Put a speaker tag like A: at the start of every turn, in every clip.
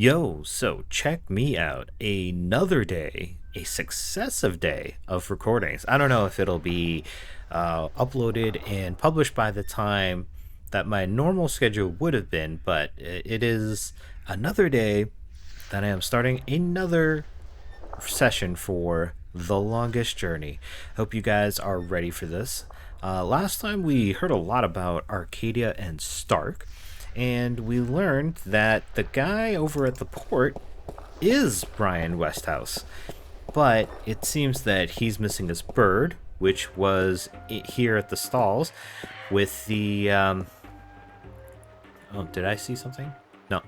A: Yo, so check me out. Another day, a successive day of recordings. I don't know if it'll be uploaded and published by the time that my normal schedule would have been, but it is another day that I am starting another session for The Longest Journey. Hope you guys are ready for this. Last time we heard a lot about Arcadia and Stark, and we learned that the guy over at the port is Brian Westhouse. But it seems that he's missing his bird, which was here at the stalls with the. Oh, did I see something? No.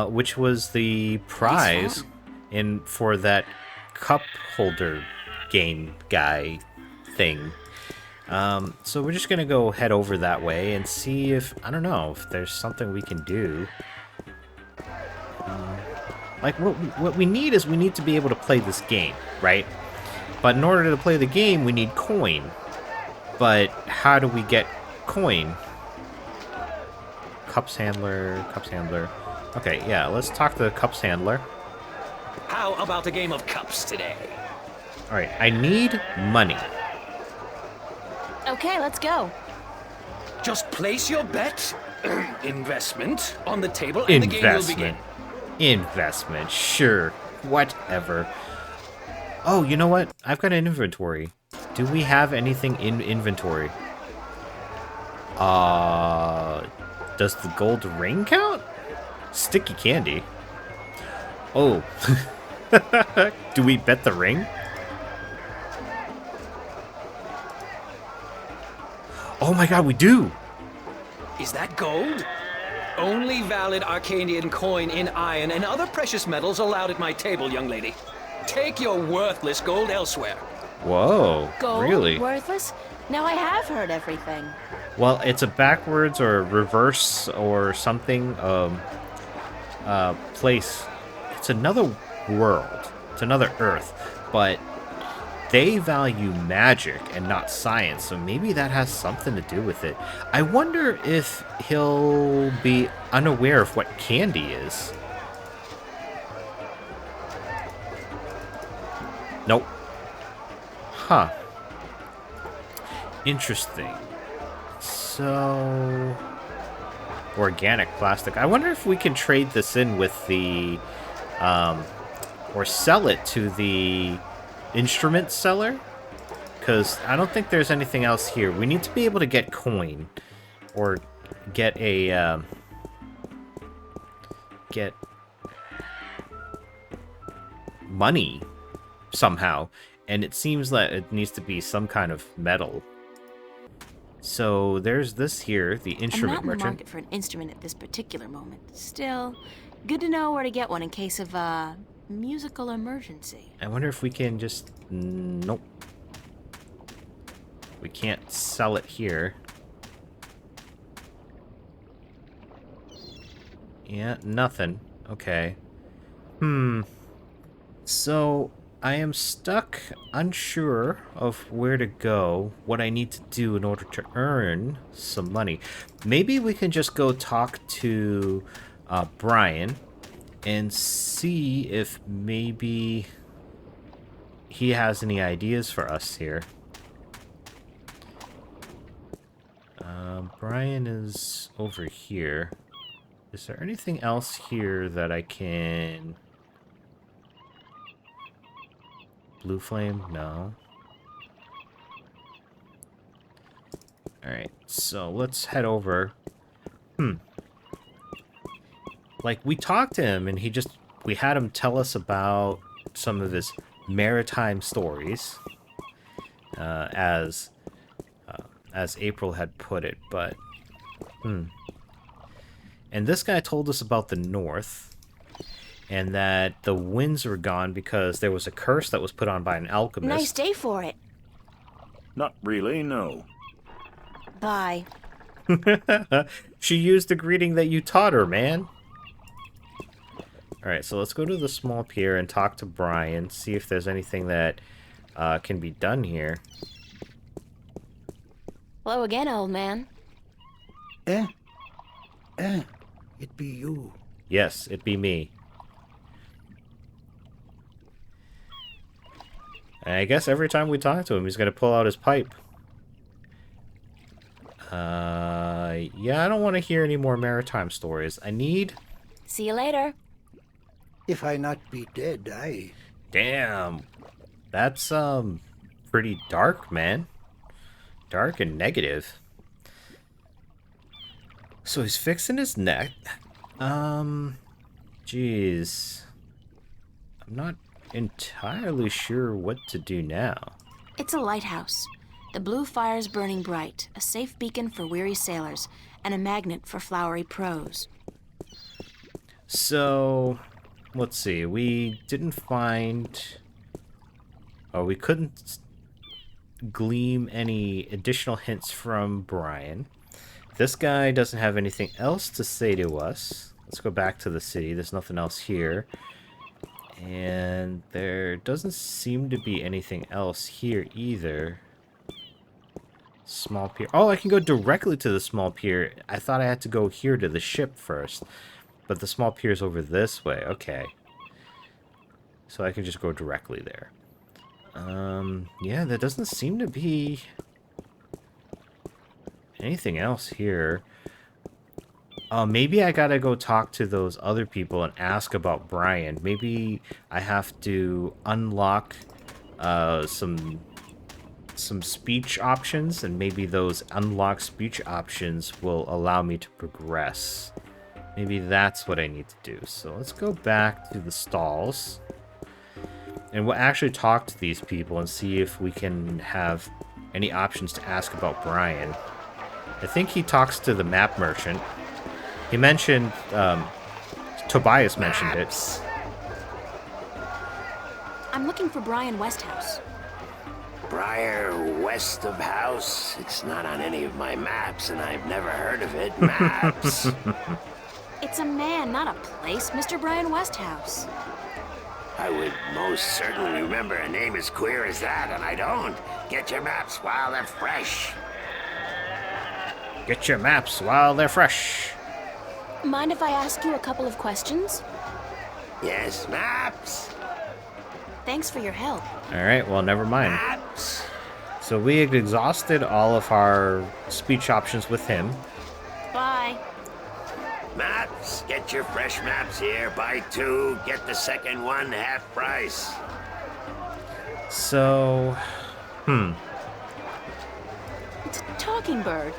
A: Which was the prize in for that cup holder game guy thing. So we're just gonna go head over that way and see if, I don't know, if there's something we can do. Like, what we need is we need to be able to play this game, right? But in order to play the game, we need coin. But how do we get coin? Cups handler. Okay, yeah, let's talk to the cups handler.
B: How about a game of cups today?
A: Alright, I need money.
C: Okay, let's go.
B: Just place your bet, investment, on the table and the game will begin.
A: Investment, sure. Whatever. Oh, you know what? I've got an inventory. Do we have anything in inventory? Does the gold ring count? Sticky candy. Oh. Do we bet the ring? Oh my god, we do!
B: Is that gold? Only valid Arcadian coin in iron and other precious metals allowed at my table, young lady. Take your worthless gold elsewhere.
A: Whoa,
C: Gold?
A: really?
C: Worthless? Now I have heard everything.
A: Well, it's a backwards or reverse or something place. It's another world. It's another Earth. But they value magic and not science, so maybe that has something to do with it. I wonder if he'll be unaware of what candy is. Nope. Huh. Interesting. So, organic plastic. I wonder if we can trade this in with the, or sell it to the instrument seller, because I don't think there's anything else here. We need to be able to get coin or get a get money somehow, and it seems that it needs to be some kind of metal. So there's this here, the instrument
C: I'm not in the
A: merchant.
C: market for an instrument at this particular moment. Still, good to know where to get one in case of a musical emergency.
A: I wonder if we can just... Nope. We can't sell it here. Yeah, nothing. Okay. So, I am stuck, unsure of where to go, what I need to do in order to earn some money. Maybe we can just go talk to Brian and see if maybe he has any ideas for us here. Brian is over here. Is there anything else here that I can... Blue flame? No. Alright, so let's head over. Like, we talked to him, and we had him tell us about some of his maritime stories, as April had put it, but, And this guy told us about the north, and that the winds were gone because there was a curse that was put on by an alchemist.
C: Nice day for it.
D: Not really, no.
C: Bye.
A: She used the greeting that you taught her, man. Alright, so let's go to the small pier and talk to Brian, see if there's anything that can be done here.
C: Hello again, old man.
D: It be you.
A: Yes, it be me. And I guess every time we talk to him, he's gonna pull out his pipe. Yeah, I don't want to hear any more maritime stories. I need...
C: See you later.
E: If I not be dead, I...
A: Damn. That's, pretty dark, man. Dark and negative. So he's fixing his neck. Jeez. I'm not entirely sure what to do now.
C: It's a lighthouse. The blue fire's burning bright, a safe beacon for weary sailors, and a magnet for flowery prose.
A: So, let's see. We didn't find... Oh, we couldn't glean any additional hints from Brian. This guy doesn't have anything else to say to us. Let's go back to the city. There's nothing else here. And there doesn't seem to be anything else here either. Small pier. Oh, I can go directly to the small pier. I thought I had to go here to the ship first. But the small pier is over this way. Okay. So I can just go directly there. Yeah, there doesn't seem to be anything else here. Maybe I gotta go talk to those other people and ask about Brian. Maybe I have to unlock some speech options, and maybe those unlocked speech options will allow me to progress. Maybe that's what I need to do. So let's go back to the stalls. And we'll actually talk to these people and see if we can have any options to ask about Brian. I think he talks to the map merchant. He mentioned, Tobias mentioned it.
C: I'm looking for Brian Westhouse.
F: Briar west of house? It's not on any of my maps, and I've never heard of it. Maps!
C: It's a man, not a place, Mr. Brian Westhouse.
F: I would most certainly remember a name as queer as that, and I don't. Get your maps while they're fresh.
A: Get your maps while they're fresh.
C: Mind if I ask you a couple of questions?
F: Yes, maps!
C: Thanks for your help.
A: Alright, well, never mind.
F: Maps!
A: So we had exhausted all of our speech options with him.
C: Bye.
F: Maps! Get your fresh maps here. Buy 2, get the second one half price.
A: So,
C: It's a talking bird.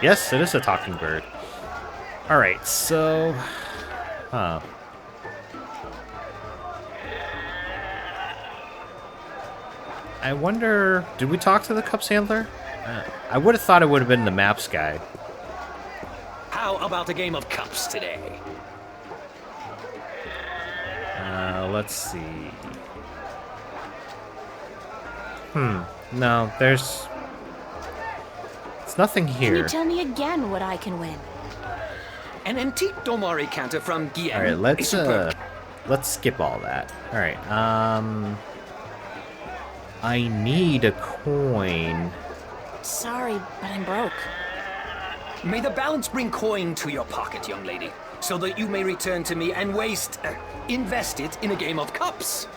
A: yes, it is a talking bird. Alright, so... I wonder... Did we talk to the cups handler? I would have thought it would have been the maps guy.
B: How about a game of cups today?
A: Let's see. No, there's... It's nothing
C: Can
A: here.
C: you tell me again what I can win?
B: An antique Domari canter from Guienne.
A: Alright,
B: A superb
A: let's skip all that. Alright, I need a coin.
C: Sorry, but I'm broke.
B: May the balance bring coin to your pocket, young lady, so that you may return to me and invest it in a game of cups.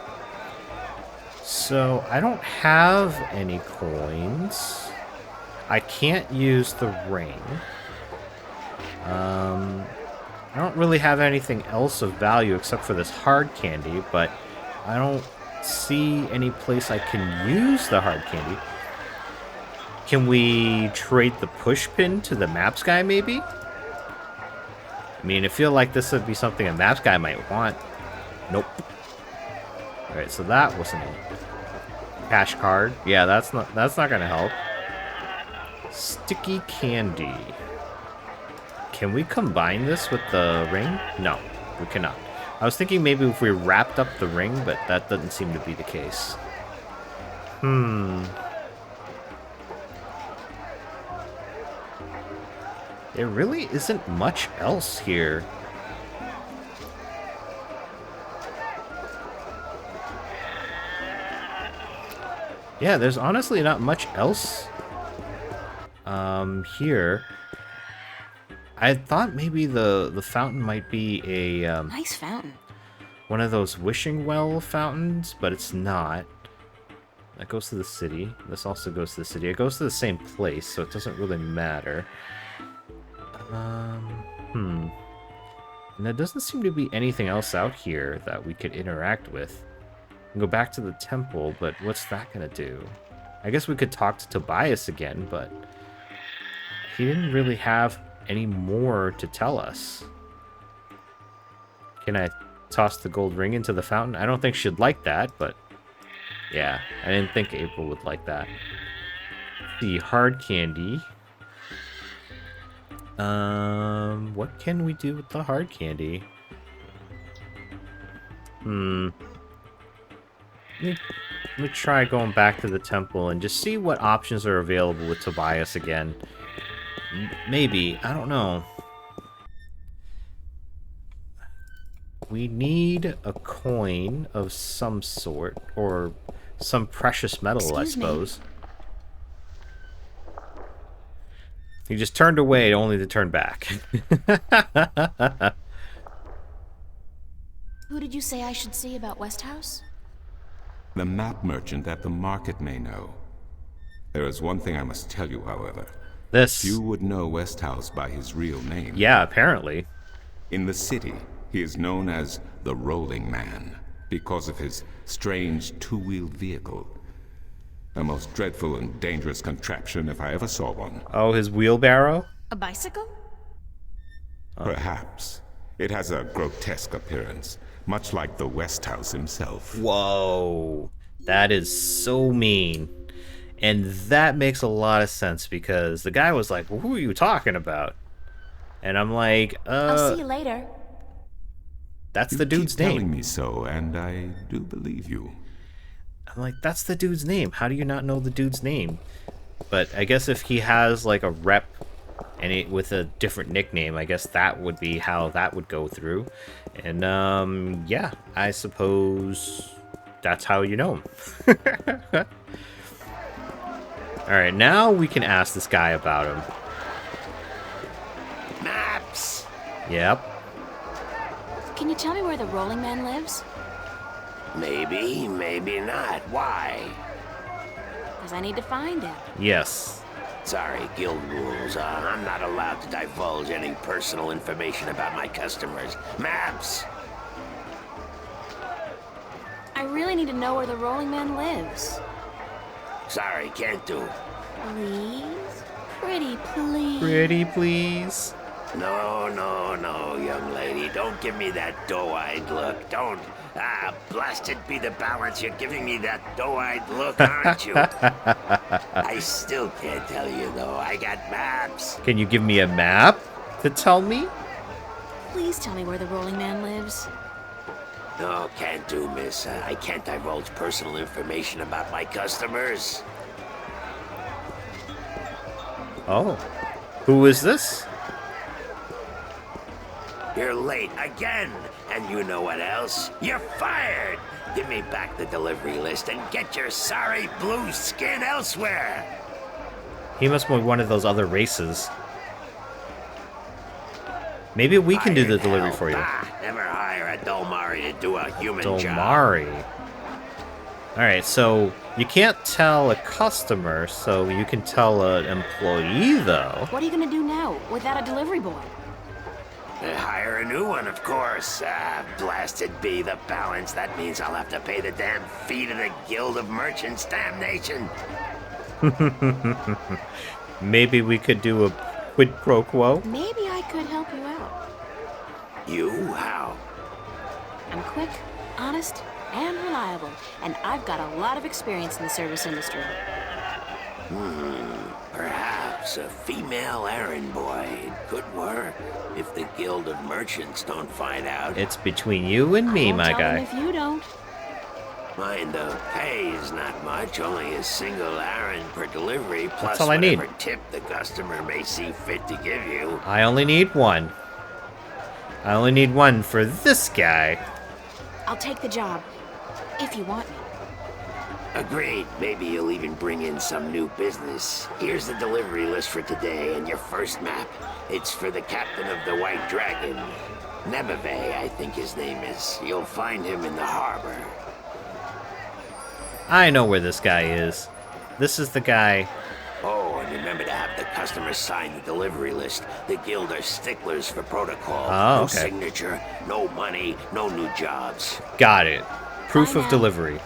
A: So, I don't have any coins. I can't use the ring. I don't really have anything else of value except for this hard candy, but I don't see any place I can use the hard candy. Can we trade the push pin to the maps guy, maybe? I mean, I feel like this would be something a maps guy might want. Nope. Alright, so that wasn't it. Cash card. Yeah, that's not gonna help. Sticky candy. Can we combine this with the ring? No, we cannot. I was thinking maybe if we wrapped up the ring, but that doesn't seem to be the case. There really isn't much else here. Yeah, there's honestly not much else here. I thought maybe the fountain might be a
C: Nice fountain.
A: one of those wishing well fountains, but it's not. That goes to the city. This also goes to the city. It goes to the same place, so it doesn't really matter. And there doesn't seem to be anything else out here that we could interact with. We can go back to the temple, but what's that gonna do? I guess we could talk to Tobias again, but he didn't really have any more to tell us. Can I toss the gold ring into the fountain? I don't think she'd like that, but yeah, I didn't think April would like that. The hard candy. What can we do with the hard candy? Let me try going back to the temple and just see what options are available with Tobias again. Maybe, I don't know. We need a coin of some sort, or some precious metal, I suppose. He just turned away only to turn back.
C: Who did you say I should see about Westhouse?
G: The map merchant at the market may know. There is one thing I must tell you, however.
A: This.
G: Few would know Westhouse by his real name.
A: Yeah, apparently.
G: In the city, he is known as the Rolling Man because of his strange two-wheeled vehicle. A most dreadful and dangerous contraption if I ever saw one.
A: Oh, his wheelbarrow?
C: A bicycle?
G: Perhaps. It has a grotesque appearance, much like the Westhouse himself.
A: Whoa. That is so mean. And that makes a lot of sense because the guy was like, well, who are you talking about? And I'm like,
C: I'll see you later.
A: That's
G: You
A: the dude's
G: keep
A: name.
G: telling me so, and I do believe you.
A: I'm like, that's the dude's name. How do you not know the dude's name? But I guess if he has like a rep and it with a different nickname, I guess that would be how that would go through. And yeah, I suppose that's how you know him. All right, now we can ask this guy about him.
F: Maps!
A: Yep.
C: Can you tell me where the Rolling Man lives?
F: Maybe, maybe not. Why?
C: Because I need to find him.
A: Yes.
F: Sorry, guild rules. I'm not allowed to divulge any personal information about my customers. Maps!
C: I really need to know where the Rolling Man lives.
F: Sorry, can't do.
C: Please? Pretty please.
A: Pretty please.
F: No, no, no, young lady. Don't give me that doe-eyed look. Don't. Blasted be the balance. You're giving me that doe-eyed look, aren't you? I still can't tell you, though. I got maps.
A: Can you give me a map to tell me?
C: Please tell me where the Rolling Man lives.
F: No, can't do, miss. I can't divulge personal information about my customers.
A: Oh. Who is this?
F: You're late again. And you know what else? You're fired! Give me back the delivery list and get your sorry blue skin elsewhere!
A: He must be one of those other races. Maybe we can do the delivery for you.
F: Never hire a Dolmari to do a human job.
A: Dolmari. Alright, so you can't tell a customer, so you can tell an employee, though.
C: What are you going to do now without a delivery boy?
F: Hire a new one, of course. Blasted be the balance. That means I'll have to pay the damn fee to the Guild of Merchants. Damnation.
A: Maybe we could do a quid pro quo.
C: Maybe I could help you out.
F: You? How?
C: I'm quick, honest, and reliable, and I've got a lot of experience in the service industry.
F: Perhaps a female errand boy could work if the Guild of Merchants don't find out.
A: It's between you and me,
C: Won't
A: my
C: tell them
A: guy.
C: if you don't.
F: Mind the pay is not much, only a single errand per delivery, plus
A: all I need.
F: whatever tip the customer may see fit to give you.
A: I only need one. I only need one for this guy.
C: I'll take the job, if you want me.
F: Agreed. Maybe you'll even bring in some new business. Here's the delivery list for today and your first map. It's for the captain of the White Dragon. Nebeve, I think his name is. You'll find him in the harbor.
A: I know where this guy is. This is the guy.
F: Oh, and remember to have the customers sign the delivery list. The guild are sticklers for protocol.
A: Oh,
F: no
A: okay.
F: signature, no money, no new jobs.
A: Got it. Proof
C: Bye
A: of
C: now.
A: delivery.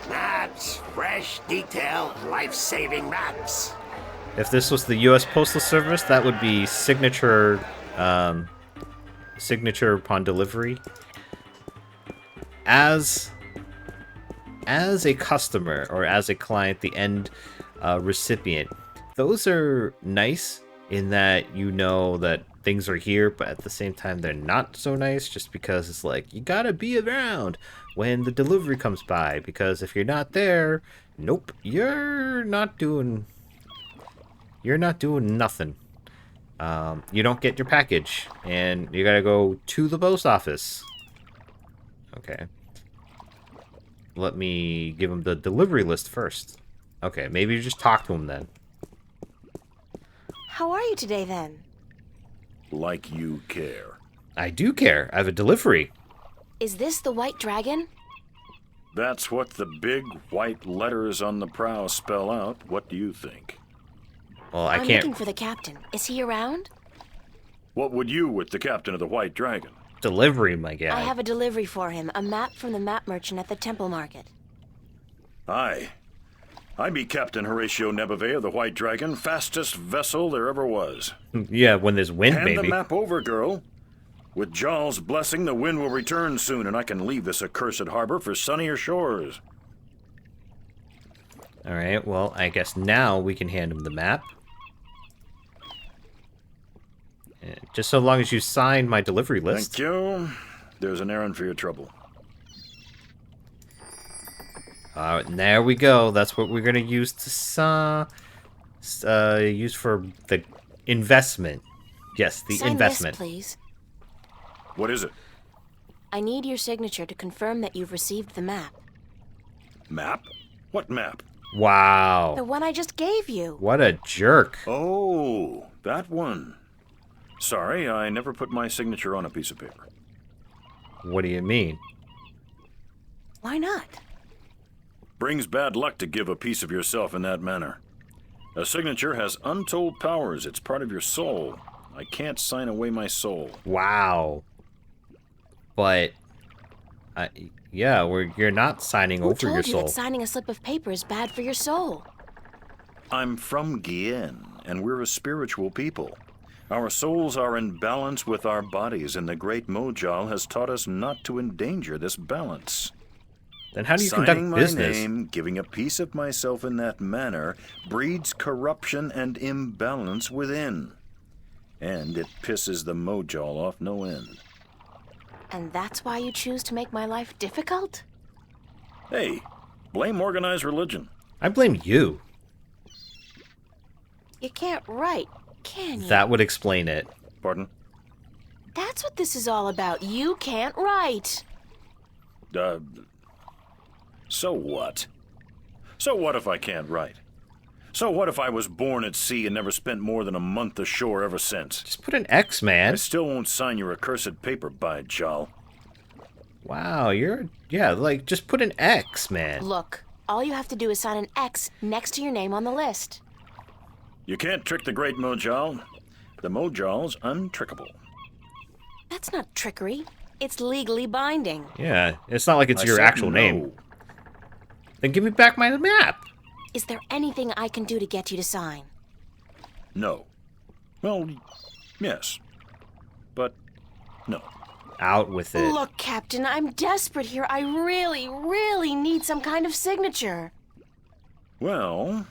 F: Maps, fresh, detailed, life-saving maps.
A: If this was the U.S. Postal Service, that would be signature, signature upon delivery. As a customer or as a client, the end recipient, those are nice in that you know that things are here, but at the same time they're not so nice just because it's like you gotta be around when the delivery comes by, because if you're not there, nope, you're not doing nothing. You don't get your package and you gotta go to the post office. Okay. Let me give him the delivery list first. Okay, maybe you just talk to him then.
C: How are you today, then?
D: Like you care.
A: I do care. I have a delivery.
C: Is this the White Dragon?
D: That's what the big white letters on the prow spell out. What do you think?
A: Well, I
C: I'm
A: can't.
C: looking for the captain. Is he around?
D: What would you with the captain of the White Dragon?
A: Delivery, my guy.
C: I have a delivery for him. A map from the map merchant at the temple market.
D: Aye. I be Captain Horatio Nebeve of the White Dragon, fastest vessel there ever was.
A: Yeah, when there's wind,
D: Hand the
A: maybe.
D: map over, girl. With Jarl's blessing, the wind will return soon, and I can leave this accursed harbor for sunnier shores.
A: All right. Well, I guess now we can hand him the map. Just so long as you sign my delivery list.
D: Thank you. There's an errand for your trouble.
A: And there we go. That's what we're gonna use to use for the investment. Yes, the
C: Sign
A: investment.
C: this, please.
D: What is it?
C: I need your signature to confirm that you've received the map.
D: Map? What map?
C: The
A: Wow.
C: one I just gave you.
A: What a jerk.
D: Oh, that one. Sorry, I never put my signature on a piece of paper.
A: What do you mean?
C: Why not?
D: Brings bad luck to give a piece of yourself in that manner. A signature has untold powers. It's part of your soul. I can't sign away my soul.
A: Wow. But, yeah, you're not signing
C: Who
A: over
C: told
A: your
C: you
A: soul.
C: that signing a slip of paper is bad for your soul?
D: I'm from Gien, and we're a spiritual people. Our souls are in balance with our bodies, and the great Mojal has taught us not to endanger this balance.
A: Then how do you
D: Signing
A: conduct
D: my
A: business?
D: name, giving a piece of myself in that manner, breeds corruption and imbalance within. And it pisses the Mojal off no end.
C: And that's why you choose to make my life difficult?
D: Hey, blame organized religion.
A: I blame you.
C: You can't write, can you?
A: That would explain it.
D: Pardon?
C: That's what this is all about. You can't write.
D: So what? So what if I can't write? So what if I was born at sea and never spent more than a month ashore ever since?
A: Just put an X,
D: I
A: man.
D: still won't sign your accursed paper, by Jal.
A: Wow, just put an X, man.
C: Look, all you have to do is sign an X next to your name on the list.
D: You can't trick the great Mojal. The Mojal's untrickable.
C: That's not trickery. It's legally binding.
A: Yeah, it's not like it's
D: I
A: your
D: said
A: actual
D: no.
A: name. Then give me back my map.
C: Is there anything I can do to get you to sign?
D: No. Well, yes. But no.
A: Out with it.
C: Look, Captain, I'm desperate here. I really, really need some kind of signature.
D: Well,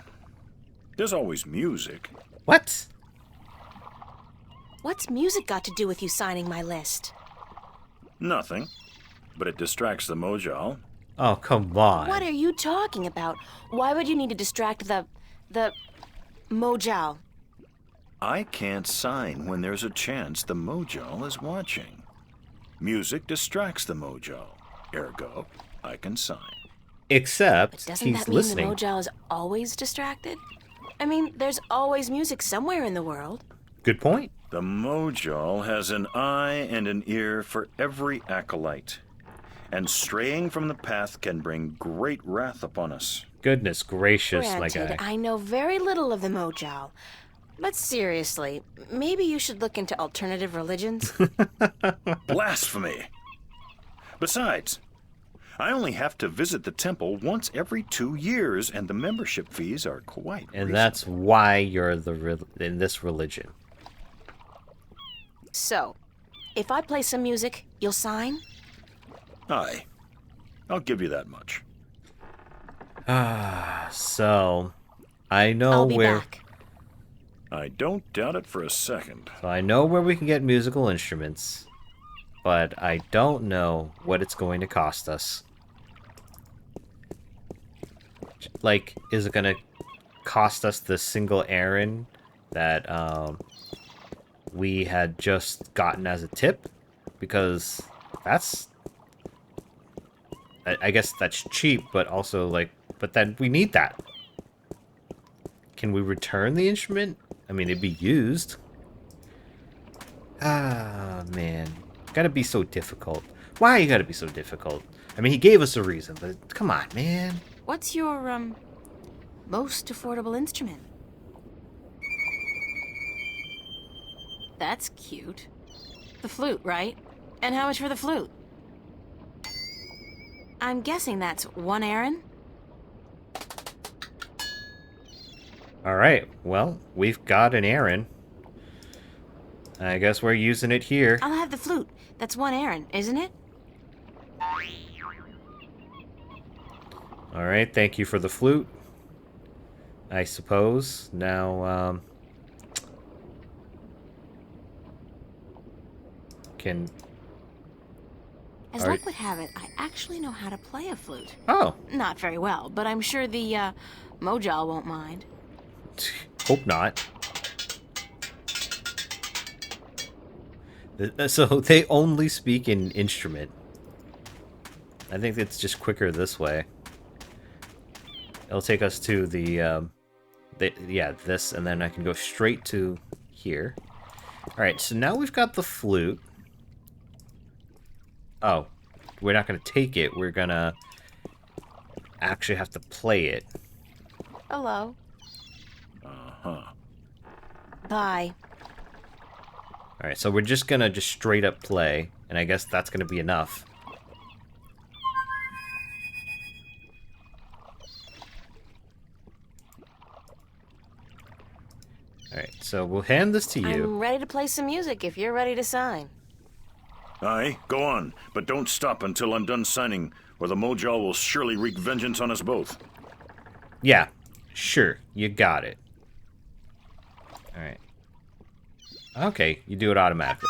D: there's always music.
A: What?
C: What's music got to do with you signing my list?
D: Nothing. But it distracts the Mojal.
A: Oh, come on.
C: What are you talking about? Why would you need to distract the Mojal?
D: I can't sign when there's a chance the Mojal is watching. Music distracts the Mojal. Ergo, I can sign.
A: Except
C: Doesn't
A: he's
C: that mean
A: listening.
C: the Mojal is always distracted? I mean, there's always music somewhere in the world.
A: Good point.
D: The Mojal has an eye and an ear for every acolyte, and straying from the path can bring great wrath upon us.
A: Goodness gracious, my
C: Granted,
A: guy.
C: I know very little of the Mojal. But seriously, maybe you should look into alternative religions.
D: Blasphemy! Besides, I only have to visit the temple once every 2 years, and the membership fees are quite
A: And
D: reasonable.
A: that's why you're in this religion.
C: So, if I play some music, you'll sign?
D: Aye. I'll give you that much.
A: So, I know
C: I'll be
A: where.
C: back.
D: I don't doubt it for a second.
A: So I know where we can get musical instruments, but I don't know what it's going to cost us. Like, is it going to cost us the single errand that we had just gotten as a tip? Because that's... I guess that's cheap, but also, like... But then we need that. Can we return the instrument? I mean, it'd be used. Ah, man. Gotta be so difficult. Why you gotta be so difficult? I mean, he gave us a reason, but come on, man.
C: What's your, most affordable instrument? That's cute. The flute, right? And how much for the flute? I'm guessing that's 1 Aaron?
A: Alright, well, we've got an Aaron. I guess we're using it here.
C: I'll have the flute. That's 1 Aaron, isn't it?
A: Alright, thank you for the flute. I suppose. Now, can...
C: As
A: Are-
C: luck would have it, I actually know how to play a flute.
A: Oh,
C: Not very well, but I'm sure the, Mojal won't mind.
A: hope not. So they only speak in instrument. I think it's just quicker this way. It'll take us to yeah, this, and then I can go straight to here. Alright, so now we've got the flute. Oh, we're not going to take it. We're going to actually have to play it.
C: Hello.
D: Uh-huh.
C: Bye.
A: Alright, so we're just going to just straight up play, and I guess that's going to be enough. Alright, so we'll hand this to you.
C: I'm ready to play some music if you're ready to sign.
D: Aye, go on, but don't stop until I'm done signing, or the Mojal will surely wreak vengeance on us both.
A: Yeah, sure, you got it. Alright. Okay, you do it automatically.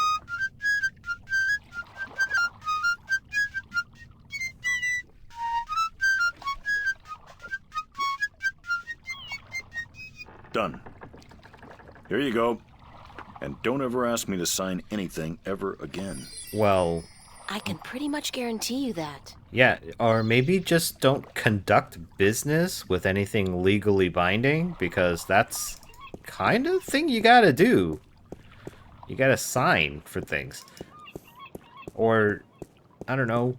D: Done. Here you go. And don't ever ask me to sign anything ever again.
A: Well,
C: I can pretty much guarantee you that.
A: yeah, or maybe just don't conduct business with anything legally binding, because that's kind of thing you gotta do. You gotta sign for things. Or, I don't know,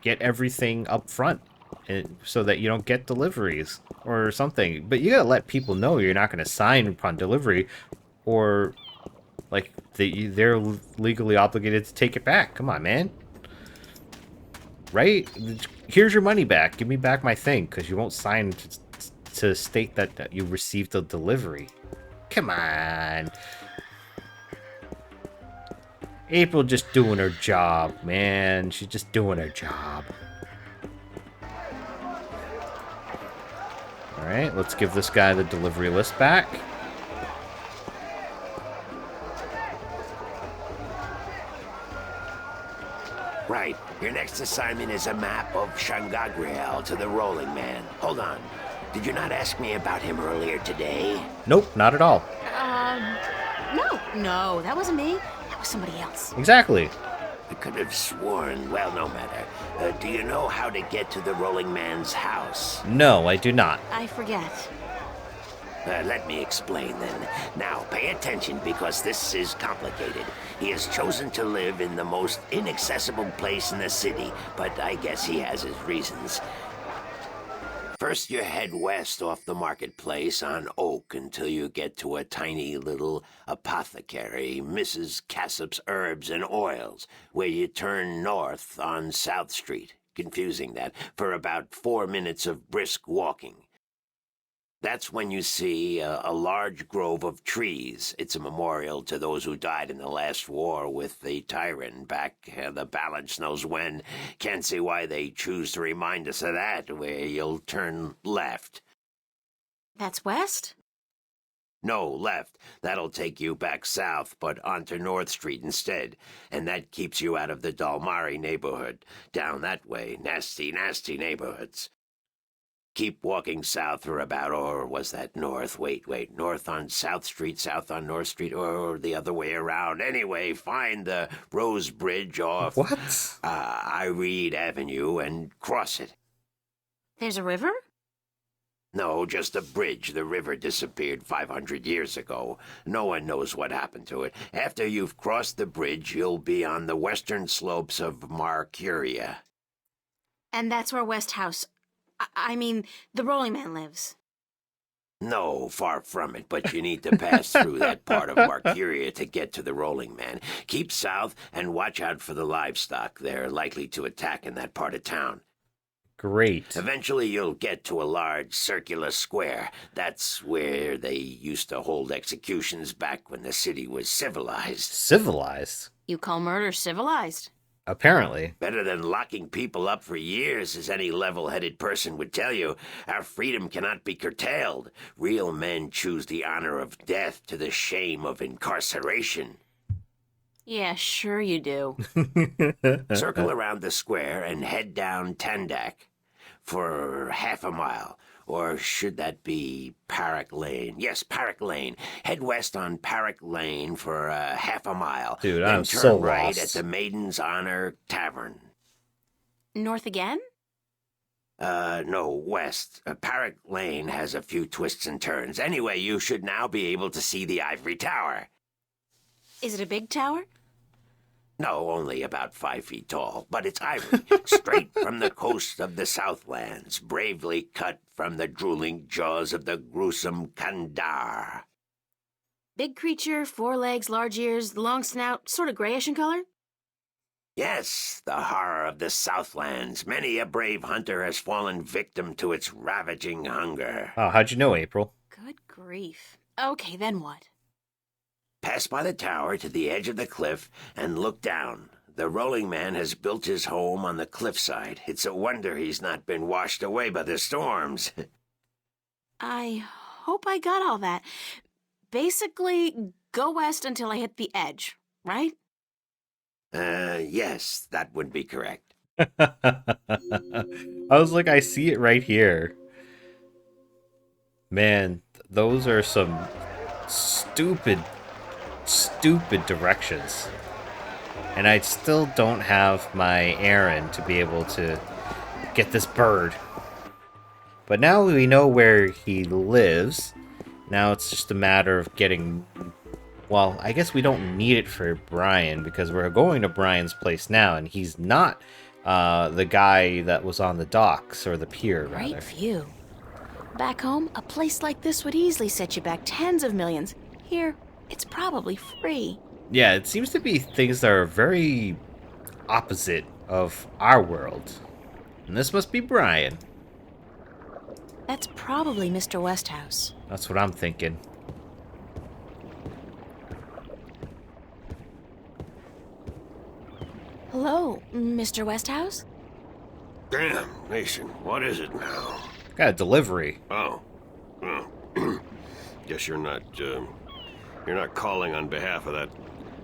A: get everything up front so that you don't get deliveries or something. But you gotta let people know you're not gonna sign upon delivery, or like they're legally obligated to take it back. Come on, man. Right? Here's your money back. Give me back my thing, because you won't sign to state that you received a delivery. Come on. April just doing her job, man. She's just doing her job. Alright, let's give this guy the delivery list back.
F: Right. Your next assignment is a map of Shangagriel to the Rolling Man. Hold on. Did you not ask me about him earlier today?
A: Nope, not at all.
C: No, that wasn't me. That was somebody else.
A: Exactly.
F: I could have sworn. Well, no matter. Do you know how to get to the Rolling Man's house?
A: No, I do not.
C: I forget.
F: Let me explain then. Now, pay attention because this is complicated. He has chosen to live in the most inaccessible place in the city, but I guess he has his reasons. First, you head west off the marketplace on Oak until you get to a tiny little apothecary, Mrs. Cassop's Herbs and Oils, where you turn north on South Street. Confusing that, for about 4 minutes of brisk walking. That's when you see a large grove of trees. It's a memorial to those who died in the last war with the tyrant back the balance knows when. Can't see why they choose to remind us of that, where you'll turn left.
C: That's west?
F: No, left. That'll take you back south, but onto North Street instead. And that keeps you out of the Dalmari neighborhood. Down that way, nasty, nasty neighborhoods. Keep walking south for about, or was that north? Wait, north on South Street, south on North Street, or the other way around. Anyway, find the Rose Bridge off
A: What?
F: Iread Avenue and cross it.
C: There's a river?
F: No, just a bridge. The river disappeared 500 years ago. No one knows what happened to it. After you've crossed the bridge, you'll be on the western slopes of Marcuria.
C: And that's where West House... I mean, the Rolling Man lives.
F: No, far from it, but you need to pass through that part of Marcuria to get to the Rolling Man. Keep south and watch out for the livestock. They're likely to attack in that part of town.
A: Great.
F: Eventually you'll get to a large circular square. That's where they used to hold executions back when the city was civilized.
A: Civilized?
C: You call murder civilized?
A: Apparently.
F: Better than locking people up for years, as any level-headed person would tell you. Our freedom cannot be curtailed. Real men choose the honor of death to the shame of incarceration.
C: Yeah, sure you do.
F: Circle around the square and head down Tandak for half a mile. Or should that be Parrot Lane? Yes, Parrot Lane. Head west on Parrot Lane for half a mile.
A: Dude,
F: then
A: I'm
F: turn
A: so
F: right
A: lost.
F: at the Maiden's Honor Tavern.
C: North again?
F: No, west. Parrot Lane has a few twists and turns. Anyway, you should now be able to see the Ivory Tower.
C: Is it a big tower?
F: No, only about 5 feet tall, but it's ivory, straight from the coast of the Southlands, bravely cut from the drooling jaws of the gruesome Kandar.
C: Big creature, 4 legs, large ears, long snout, sort of grayish in color?
F: Yes, the horror of the Southlands. Many a brave hunter has fallen victim to its ravaging hunger.
A: Oh, how'd you know, April?
C: Good grief. Okay, then what?
F: Pass by the tower to the edge of the cliff and look down. The Rolling Man has built his home on the cliffside. It's a wonder he's not been washed away by the storms.
C: I hope I got all that. Basically, go west until I hit the edge, right?
F: Yes, that would be correct.
A: I was like, I see it right here. Man, those are some stupid directions. And I still don't have my errand to be able to get this bird. But now we know where he lives. Now it's just a matter of getting... Well, I guess we don't need it for Brian, because we're going to Brian's place now, and he's not the guy that was on the docks, or the pier, rather.
C: Great view. Back home, a place like this would easily set you back tens of millions. Here, it's probably free.
A: Yeah, it seems to be things that are very opposite of our world. And this must be Brian.
C: That's probably Mr. Westhouse.
A: That's what I'm thinking.
C: Hello, Mr. Westhouse?
H: Damn, Mason, what is it now?
A: Got a delivery.
H: Oh. Guess you're not calling on behalf of that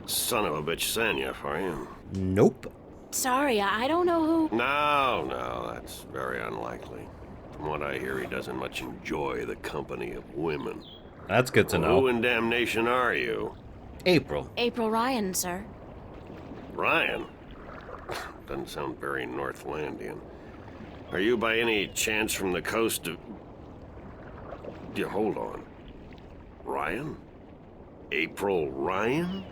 H: son of a bitch Sanyef, are you?
A: Nope.
C: Sorry, I don't know who...
H: No, that's very unlikely. From what I hear, he doesn't much enjoy the company of women.
A: That's good to
H: Who
A: know.
H: in damnation are you?
A: April.
C: April Ryan, sir.
H: Ryan? Doesn't sound very Northlandian. Are you by any chance from the coast of... Yeah, hold on. Ryan? April Ryan?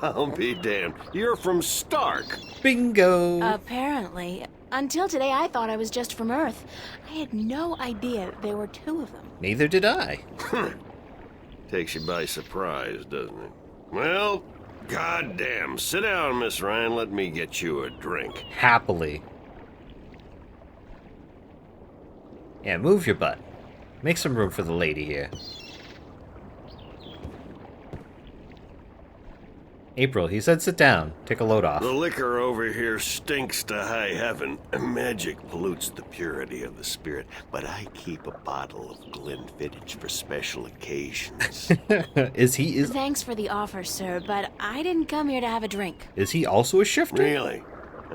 H: I'll be damned. You're from Stark.
A: Bingo!
C: Apparently. Until today, I thought I was just from Earth. I had no idea there were two of them.
A: Neither did I.
H: Takes you by surprise, doesn't it? Well, goddamn. Sit down, Miss Ryan. Let me get you a drink.
A: Happily. Yeah, move your butt. Make some room for the lady here. April, he said sit down. Take a load off.
H: The liquor over here stinks to high heaven. Magic pollutes the purity of the spirit, but I keep a bottle of Glenfiddich for special occasions.
A: Is he
C: Thanks for the offer, sir, but I didn't come here to have a drink.
A: is he also a shifter?
H: Really?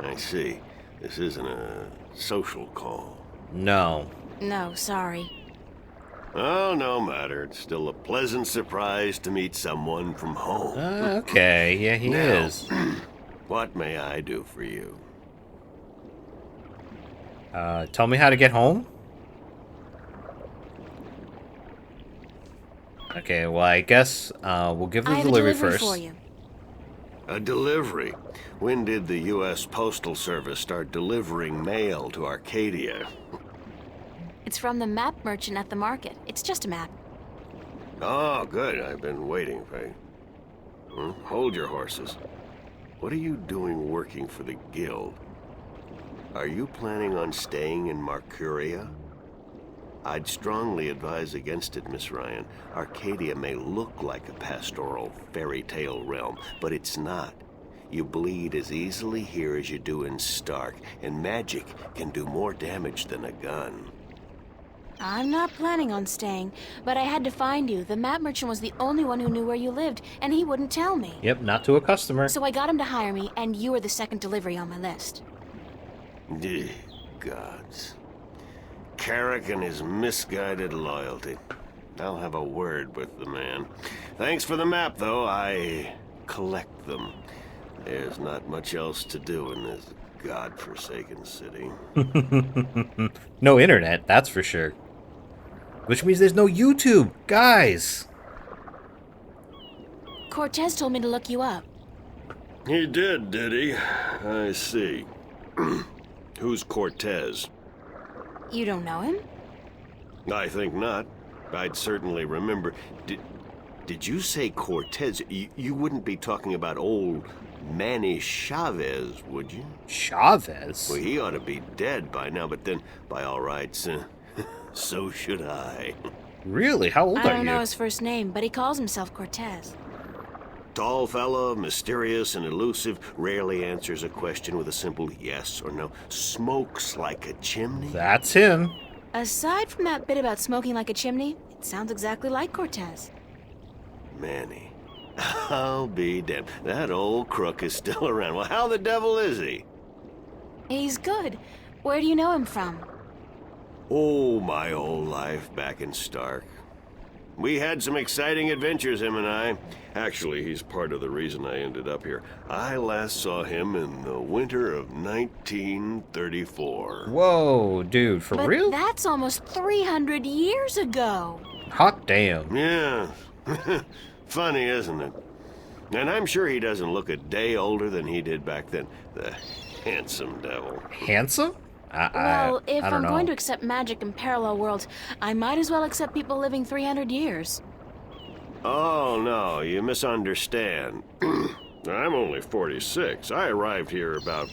H: I see. This isn't a social call.
A: No.
C: No, sorry.
H: Oh, no matter. It's still a pleasant surprise to meet someone from home.
A: Okay, yeah, he
H: Now,
A: is.
H: What may I do for you?
A: Tell me how to get home? Okay, well, I guess we'll give the
C: I have
A: delivery
C: a delivery
A: first.
C: for you.
H: A delivery? When did the U.S. Postal Service start delivering mail to Arcadia?
C: It's from the map merchant at the market. It's just a map.
H: Oh, good. I've been waiting for you. Hold your horses. What are you doing working for the Guild? Are you planning on staying in Marcuria? I'd strongly advise against it, Miss Ryan. Arcadia may look like a pastoral fairy tale realm, but it's not. You bleed as easily here as you do in Stark, and magic can do more damage than a gun.
C: I'm not planning on staying, but I had to find you. The map merchant was the only one who knew where you lived, and he wouldn't tell me.
A: Yep, not to a customer.
C: So I got him to hire me, and you were the second delivery on my list.
H: Gods. Carrick and his misguided loyalty. I'll have a word with the man. Thanks for the map, though. I collect them. There's not much else to do in this godforsaken city.
A: No internet, that's for sure. Which means there's no YouTube, guys.
C: Cortez told me to look you up.
H: He did he? I see. Who's Cortez?
C: You don't know him?
H: I think not. I'd certainly remember. Did you say Cortez? You wouldn't be talking about old Manny Chavez, would you?
A: Chavez?
H: Well, he ought to be dead by now, but then, by all rights, so should I.
A: Really? How old
C: I
A: are
C: don't
A: you?
C: know his first name, but he calls himself Cortez.
H: Tall fella, mysterious and elusive, rarely answers a question with a simple yes or no. Smokes like a chimney.
A: That's him.
C: Aside from that bit about smoking like a chimney, it sounds exactly like Cortez.
H: Manny. I'll be damned. That old crook is still around. Well, how the devil is he?
C: He's good. Where do you know him from?
H: Oh, my old life back in Stark. We had some exciting adventures, him and I. Actually, he's part of the reason I ended up here. I last saw him in the winter of 1934.
A: Whoa, dude, for
C: But
A: real?
C: that's almost 300 years ago.
A: Hot damn.
H: Yeah. Funny, isn't it? And I'm sure he doesn't look a day older than he did back then. The handsome devil.
A: Handsome?
C: Well, if
A: I
C: I'm
A: don't know.
C: going to accept magic in parallel worlds, I might as well accept people living 300 years.
H: Oh, no, you misunderstand. I'm only 46. I arrived here about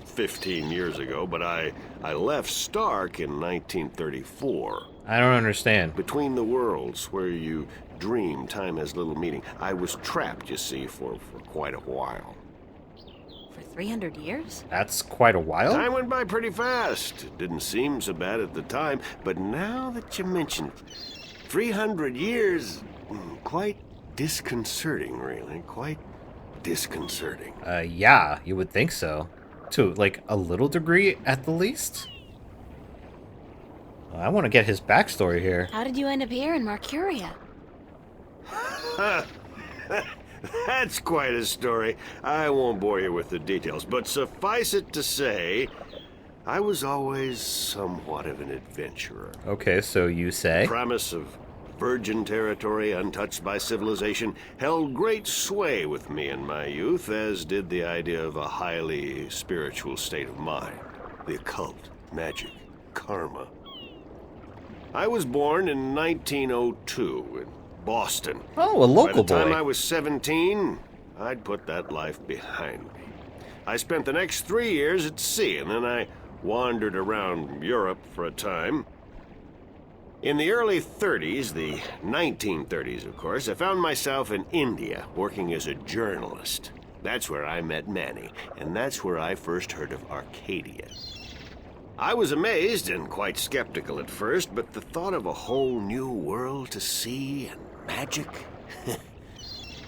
H: 15 years ago, but I left Stark in 1934.
A: I don't understand.
H: Between the worlds, where you dream time has little meaning. I was trapped, you see, for quite a while.
C: For 300 years?
A: That's quite a while.
H: Time went by pretty fast. It didn't seem so bad at the time, but now that you mention it, 300 years, quite disconcerting, really. Quite disconcerting.
A: Yeah, you would think so. To, like, a little degree at the least? I want to get his backstory here.
C: How did you end up here in Marcuria?
H: That's quite a story. I won't bore you with the details, but suffice it to say, I was always somewhat of an adventurer.
A: Okay, so you say?
H: Premise of virgin territory untouched by civilization, held great sway with me in my youth, as did the idea of a highly spiritual state of mind. The occult, magic, karma. I was born in 1902 in Boston.
A: Oh, a local
H: By the time
A: boy.
H: I was 17, I'd put that life behind me. I spent the next 3 years at sea, and then I wandered around Europe for a time. In the early 30s, the 1930s, of course, I found myself in India working as a journalist. That's where I met Manny, and that's where I first heard of Arcadia. I was amazed and quite skeptical at first, but the thought of a whole new world to see and magic...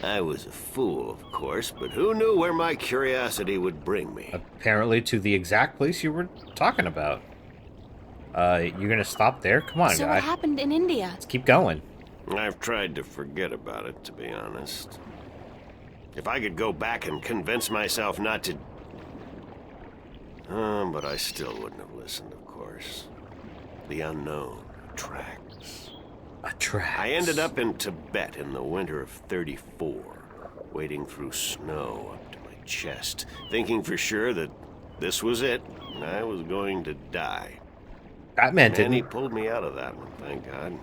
H: I was a fool, of course, but who knew where my curiosity would bring me?
A: Apparently to the exact place you were talking about. You're gonna stop there? Come on,
C: So
A: guy.
C: what happened in India?
A: Let's keep going.
H: I've tried to forget about it, to be honest. If I could go back and convince myself not to... but I still wouldn't have listened, of course. The unknown attracts.
A: Attracts.
H: I ended up in Tibet in the winter of '34, wading through snow up to my chest, thinking for sure that this was it, and I was going to die.
A: That meant
H: Manny
A: didn't.
H: pulled me out of that one, thank God.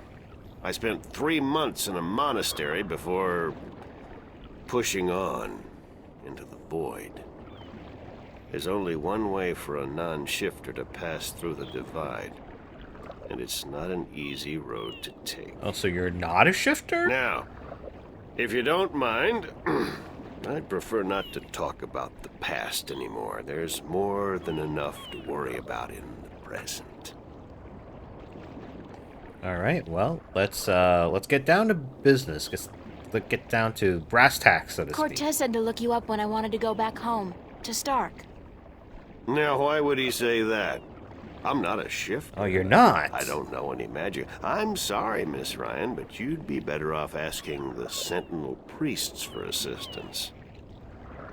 H: I spent 3 months in a monastery before pushing on into the void. There's only one way for a non-shifter to pass through the divide, and it's not an easy road to take.
A: Oh, so you're not a shifter?
H: Now, if you don't mind, I'd prefer not to talk about the past anymore. There's more than enough to worry about in the present.
A: All right. Well, let's get down to business. Let's get down to brass tacks, so to speak.
C: Cortez said to look you up when I wanted to go back home, to Stark.
H: Now, why would he say that? I'm not a shifter.
A: Oh, you're not.
H: I don't know any magic. I'm sorry, Miss Ryan, but you'd be better off asking the Sentinel priests for assistance.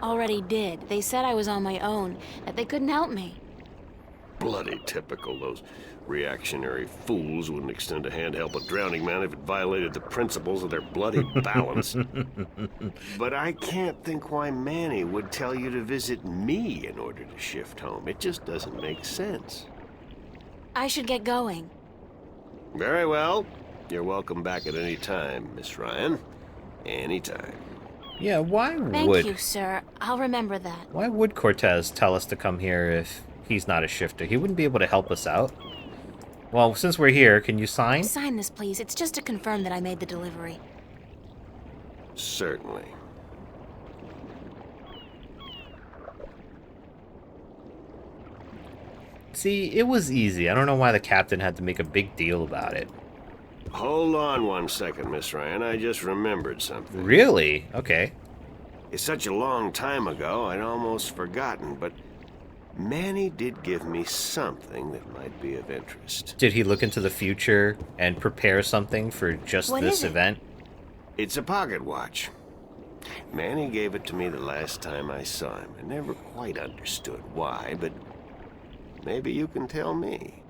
C: Already did. They said I was on my own, that they couldn't help me.
H: Bloody typical. Those reactionary fools wouldn't extend a hand to help a drowning man if it violated the principles of their bloody balance. But I can't think why Manny would tell you to visit me in order to shift home. It just doesn't make sense.
C: I should get going.
H: Very well. You're welcome back at any time, Miss Ryan. Anytime.
A: Yeah, why
C: Thank
A: would
C: you, sir. I'll remember that.
A: why would Cortez tell us to come here if he's not a shifter? He wouldn't be able to help us out. Well, since we're here, can you sign?
C: Sign this, please. It's just to confirm that I made the delivery.
H: Certainly.
A: See, it was easy. I don't know why the captain had to make a big deal about it.
H: Hold on 1 second, Miss Ryan. I just remembered something.
A: Really? Okay.
H: It's such a long time ago, I'd almost forgotten, but Manny did give me something that might be of interest.
A: Did he look into the future and prepare something for just
C: What
A: this
C: is it?
A: event?
H: It's a pocket watch. Manny gave it to me the last time I saw him. I never quite understood why, but maybe you can tell me.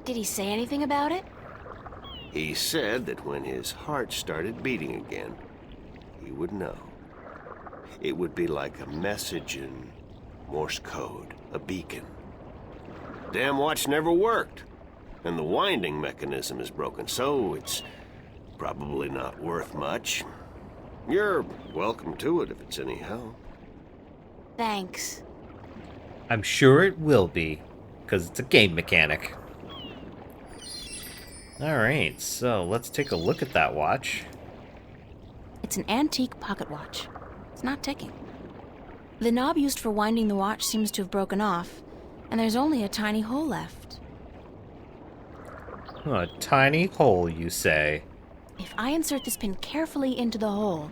C: Did he say anything about it?
H: He said that when his heart started beating again, he would know. It would be like a message in Morse code, a beacon. Damn watch never worked, and the winding mechanism is broken, so it's probably not worth much. You're welcome to it if it's any help.
C: Thanks.
A: I'm sure it will be, because it's a game mechanic. Alright, so let's take a look at that watch.
C: It's an antique pocket watch. It's not ticking. The knob used for winding the watch seems to have broken off, and there's only a tiny hole left.
A: A tiny hole, you say?
C: If I insert this pin carefully into the hole,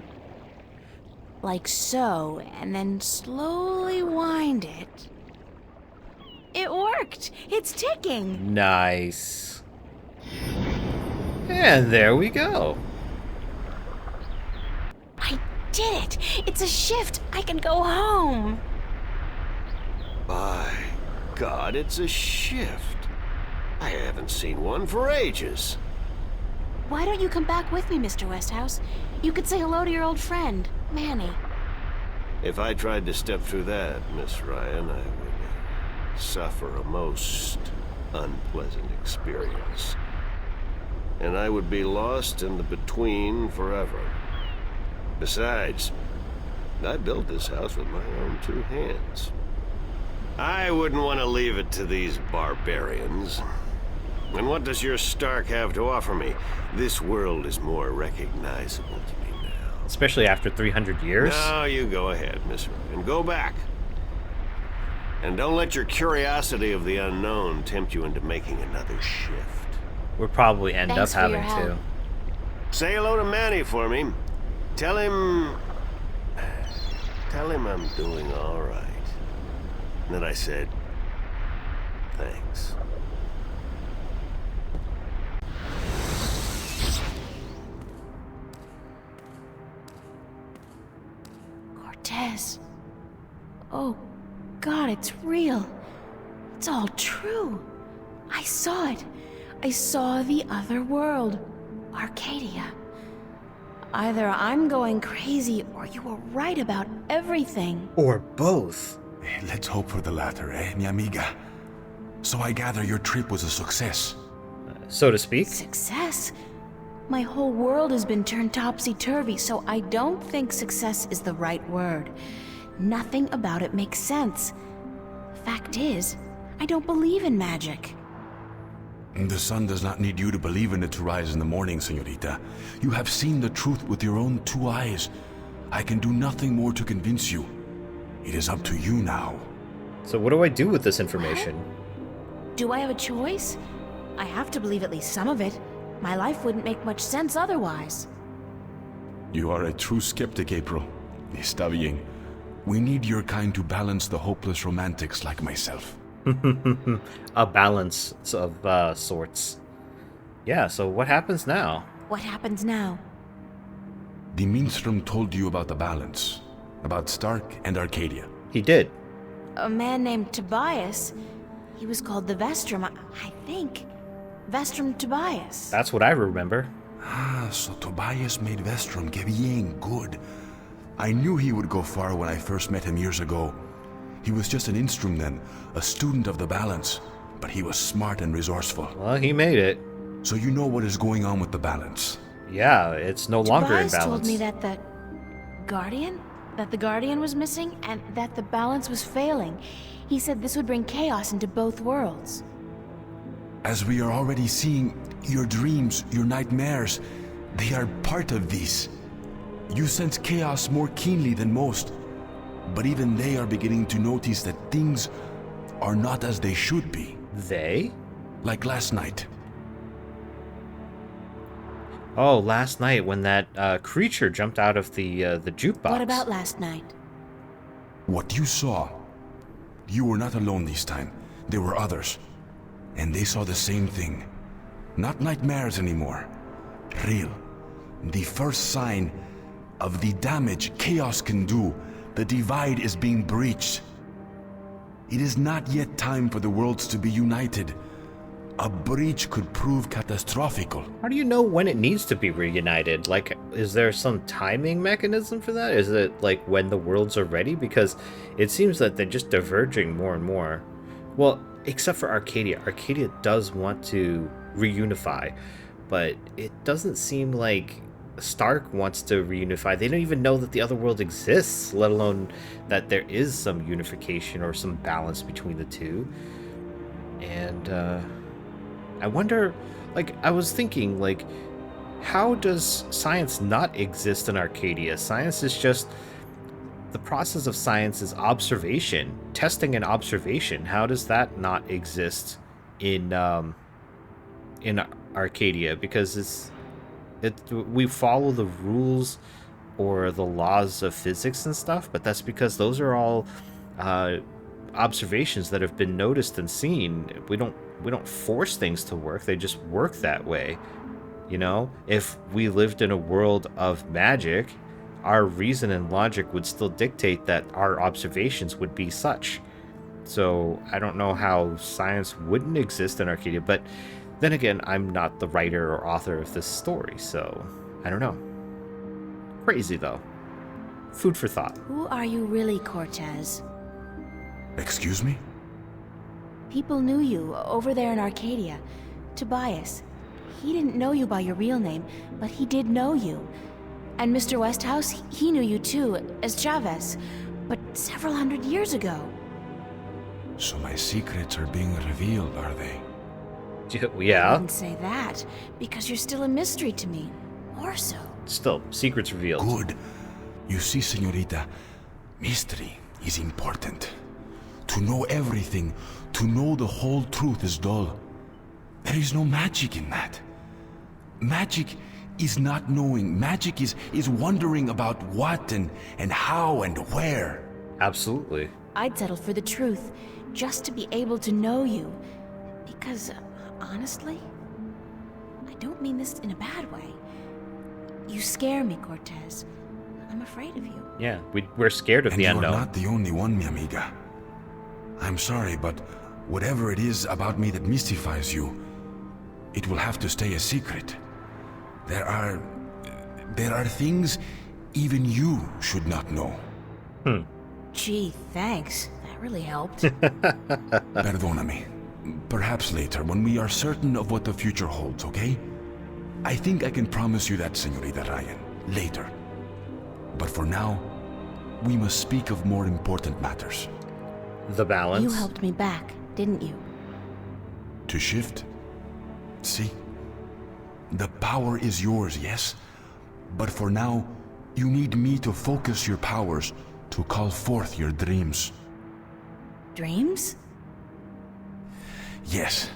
C: like so, and then slowly wind it... It worked! It's ticking!
A: Nice. And there we go.
C: I did it! It's a shift! I can go home!
H: By God, it's a shift. I haven't seen one for ages.
C: Why don't you come back with me, Mr. Westhouse? You could say hello to your old friend, Manny.
H: If I tried to step through that, Miss Ryan, I would suffer a most unpleasant experience. And I would be lost in the between forever. Besides, I built this house with my own 2 hands. I wouldn't want to leave it to these barbarians. And what does your Stark have to offer me? This world is more recognizable to me now.
A: Especially after 300 years?
H: No, you go ahead, Miss Ryan. Go back. And don't let your curiosity of the unknown tempt you into making another shift.
A: We'll probably end
C: Thanks
A: up
C: for your
A: having to.
C: help.
H: Say hello to Manny for me. Tell him I'm doing all right. And then I said, thanks.
C: Cortez. Oh, God, it's real. It's all true. I saw it. I saw the other world. Arcadia. Either I'm going crazy or you were right about everything.
A: Or both.
I: Let's hope for the latter, mi amiga? So I gather your trip was a success.
A: So to speak.
C: Success? My whole world has been turned topsy-turvy, so I don't think success is the right word. Nothing about it makes sense. Fact is, I don't believe in magic.
I: The sun does not need you to believe in it to rise in the morning, señorita. You have seen the truth with your own 2 eyes. I can do nothing more to convince you. It is up to you now.
A: So what do I do with this information?
C: Do I have a choice? I have to believe at least some of it. My life wouldn't make much sense otherwise.
I: You are a true skeptic, April. Está bien. We need your kind to balance the hopeless romantics like myself.
A: A balance of sorts. Yeah, so what happens now?
C: What happens now?
I: The minstrel told you about the balance. About Stark and Arcadia.
A: He did.
C: A man named Tobias. He was called the Vestrum, I think. Vestrum Tobias.
A: That's what I remember.
I: Ah, so Tobias made Vestrum. Que bien, good. I knew he would go far when I first met him years ago. He was just an instrument then, a student of the balance, but he was smart and resourceful.
A: Well, he made it.
I: So you know what is going on with the balance.
A: Yeah, it's no longer in
C: Tobias
A: balance.
C: told me that the Guardian was missing and that the balance was failing. He said this would bring chaos into both worlds.
I: As we are already seeing, your dreams, your nightmares, they are part of these. You sense chaos more keenly than most, but even they are beginning to notice that things are not as they should be.
A: They?
I: Like last night.
A: Oh, last night when that creature jumped out of the jukebox.
C: What about last night?
I: What you saw, you were not alone this time. There were others. And they saw the same thing. Not nightmares anymore. Real. The first sign of the damage chaos can do. The divide is being breached. It is not yet time for the worlds to be united. A breach could prove catastrophical.
A: How do you know when it needs to be reunited? Like, is there some timing mechanism for that? Is it like when the worlds are ready? Because it seems that they're just diverging more and more. Well, except for Arcadia. Arcadia does want to reunify, but it doesn't seem like Stark wants to reunify. They don't even know that the other world exists, let alone that there is some unification or some balance between the two. And I wonder, like, I was thinking, like, how does science not exist in Arcadia? Science is just, the process of science is observation, testing and observation. How does that not exist in Arcadia? Because we follow the rules or the laws of physics and stuff, but that's because those are all observations that have been noticed and seen. We don't force things to work. They just work that way. You know, if we lived in a world of magic, our reason and logic would still dictate that our observations would be such. So I don't know how science wouldn't exist in Arcadia, but Then again, I'm not the writer or author of this story, so I don't know. Crazy, though. Food for thought.
C: Who are you really, Cortez?
I: Excuse me?
C: People knew you over there in Arcadia. Tobias. He didn't know you by your real name, but he did know you. And Mr. Westhouse, he knew you too, as Chavez, but several hundred years ago.
I: So my secrets are being revealed, are they?
C: I
A: Yeah.
C: wouldn't say that, because you're still a mystery to me. More so.
A: Still, secrets revealed.
I: Good. You see, señorita, mystery is important. To know everything, to know the whole truth is dull. There is no magic in that. Magic is not knowing. Magic is wondering about what and how and where.
A: Absolutely.
C: I'd settle for the truth, just to be able to know you. Because, honestly, I don't mean this in a bad way. You scare me, Cortez. I'm afraid of you.
A: Yeah, we're scared of
I: And
A: the
I: you're
A: unknown.
I: not the only one, mi amiga. I'm sorry, but whatever it is about me that mystifies you, it will have to stay a secret. There are things even you should not know.
C: Gee, thanks. That really helped.
I: Perdóname. Perhaps later, when we are certain of what the future holds, okay? I think I can promise you that, Señorita Ryan. Later. But for now, we must speak of more important matters.
A: The balance.
C: You helped me back, didn't you?
I: To shift? See? The power is yours, yes? But for now, you need me to focus your powers to call forth your dreams.
C: Dreams?
I: Yes.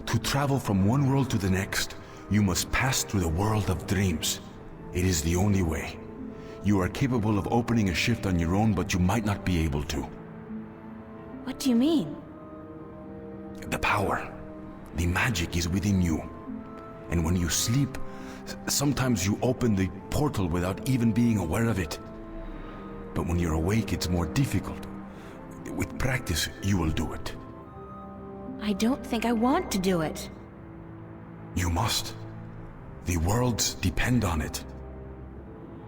I: To travel from one world to the next, you must pass through the world of dreams. It is the only way. You are capable of opening a shift on your own, but you might not be able to.
C: What do you mean?
I: The power, the magic is within you. And when you sleep, sometimes you open the portal without even being aware of it. But when you're awake, it's more difficult. With practice, you will do it.
C: I don't think I want to do it.
I: You must. The worlds depend on it.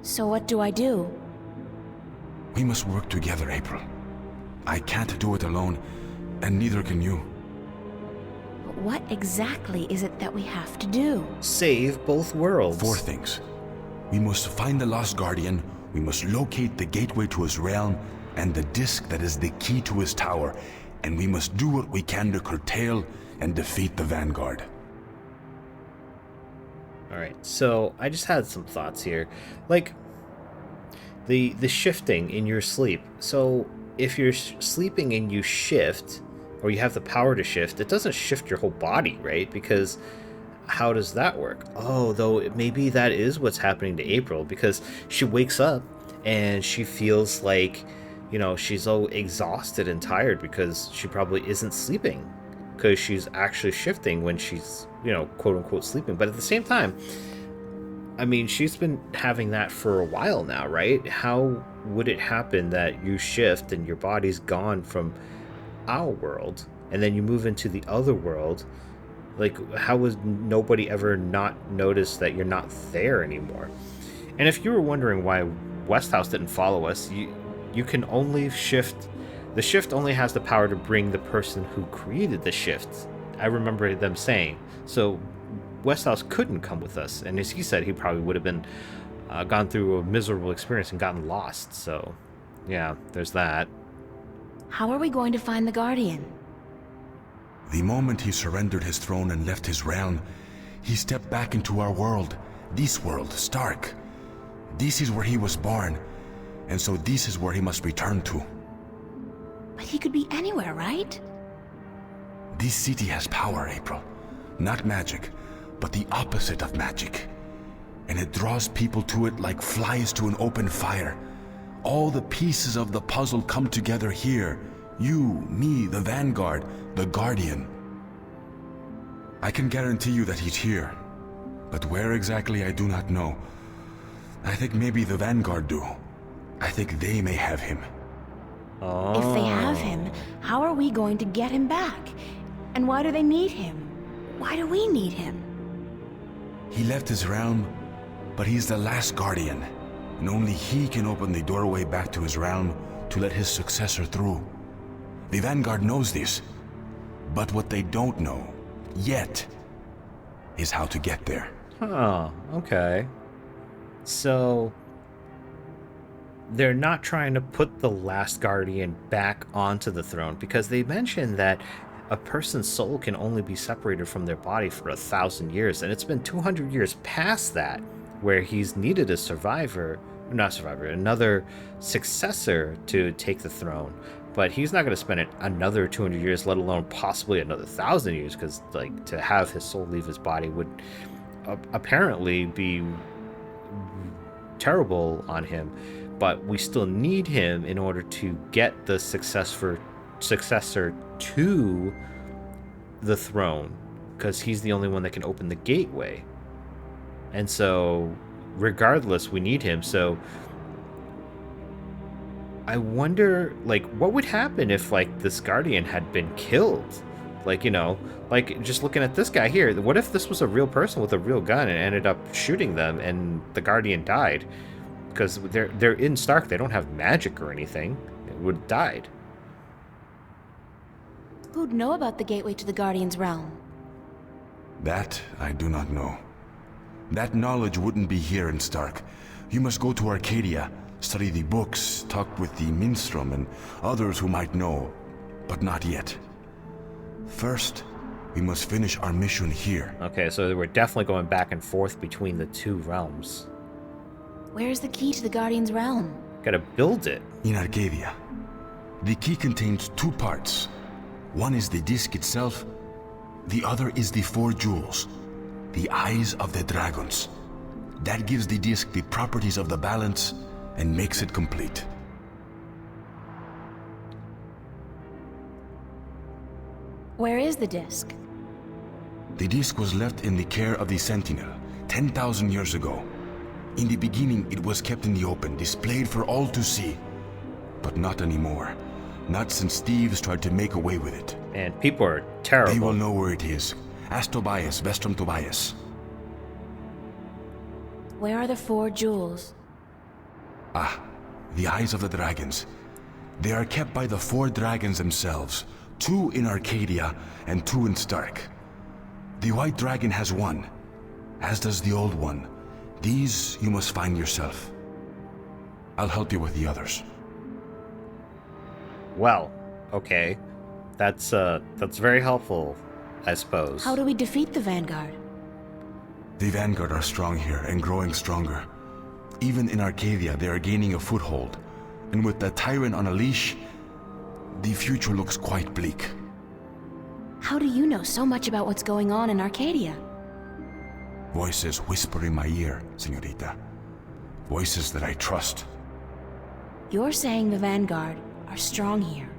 C: So what do I do?
I: We must work together, April. I can't do it alone, and neither can you.
C: But what exactly is it that we have to do?
A: Save both worlds.
I: 4 things. We must find the Lost Guardian, we must locate the gateway to his realm, and the disc that is the key to his tower, and we must do what we can to curtail and defeat the Vanguard.
A: Alright, so I just had some thoughts here. Like, the shifting in your sleep. So, if you're sleeping and you shift, or you have the power to shift, it doesn't shift your whole body, right? Because how does that work? Oh, though maybe that is what's happening to April, because she wakes up and she feels like, you know, she's so exhausted and tired because she probably isn't sleeping, because she's actually shifting when she's, you know, quote unquote sleeping. But at the same time, I mean, she's been having that for a while now, right? How would it happen that you shift and your body's gone from our world and then you move into the other world? Like, how was nobody ever not notice that you're not there anymore? And if you were wondering why Westhouse didn't follow us, you can only shift. The shift only has the power to bring the person who created the shift. I remember them saying. So Westhouse couldn't come with us. And as he said, he probably would have been gone through a miserable experience and gotten lost. So, yeah, there's that.
C: How are we going to find the Guardian?
I: The moment he surrendered his throne and left his realm, he stepped back into our world. This world, Stark. This is where he was born, and so this is where he must return to.
C: But he could be anywhere, right?
I: This city has power, April. Not magic, but the opposite of magic. And it draws people to it like flies to an open fire. All the pieces of the puzzle come together here. You, me, the Vanguard, the Guardian. I can guarantee you that he's here. But where exactly, I do not know. I think maybe the Vanguard do. I think they may have him.
A: Oh.
C: If they have him, how are we going to get him back? And why do they need him? Why do we need him?
I: He left his realm, but he's the last guardian, and only he can open the doorway back to his realm to let his successor through. The Vanguard knows this, but what they don't know, yet, is how to get there.
A: Oh, okay. So they're not trying to put the last guardian back onto the throne, because they mentioned that a person's soul can only be separated from their body for 1,000 years, and it's been 200 years past that where he's needed a another successor to take the throne. But he's not going to spend another 200 years, let alone possibly another 1,000 years, because like to have his soul leave his body would apparently be terrible on him. But we still need him in order to get the successor to the throne, because he's the only one that can open the gateway. And so regardless, we need him. So I wonder, like, what would happen if, like, this guardian had been killed? Like, you know, like, just looking at this guy here, what if this was a real person with a real gun and ended up shooting them and the guardian died? Because they're in Stark, they don't have magic or anything. It would have died.
C: Who'd know about the gateway to the Guardian's realm?
I: That I do not know. That knowledge wouldn't be here in Stark. You must go to Arcadia, study the books, talk with the minstrel and others who might know, but not yet. First, we must finish our mission here.
A: Okay, so we're definitely going back and forth between the two realms.
C: Where's the key to the Guardian's realm?
A: Gotta build it.
I: In Arcadia. The key contains two parts. One is the disc itself, the other is the 4 jewels, the eyes of the dragons. That gives the disc the properties of the balance and makes it complete.
C: Where is the disc?
I: The disc was left in the care of the Sentinel 10,000 years ago. In the beginning, it was kept in the open, displayed for all to see. But not anymore. Not since thieves tried to make away with it.
A: And people are terrible.
I: They will know where it is. Ask Tobias, Vestrum Tobias.
C: Where are the 4 jewels?
I: Ah, the eyes of the dragons. They are kept by the 4 dragons themselves. 2 in Arcadia and 2 in Stark. The white dragon has 1, as does the old one. These you must find yourself. I'll help you with the others.
A: Well, okay. That's very helpful, I suppose.
C: How do we defeat the Vanguard?
I: The Vanguard are strong here and growing stronger. Even in Arcadia, they are gaining a foothold. And with the Tyrant on a leash, the future looks quite bleak.
C: How do you know so much about what's going on in Arcadia?
I: Voices whisper in my ear, señorita. Voices that I trust.
C: You're saying the Vanguard are strong here.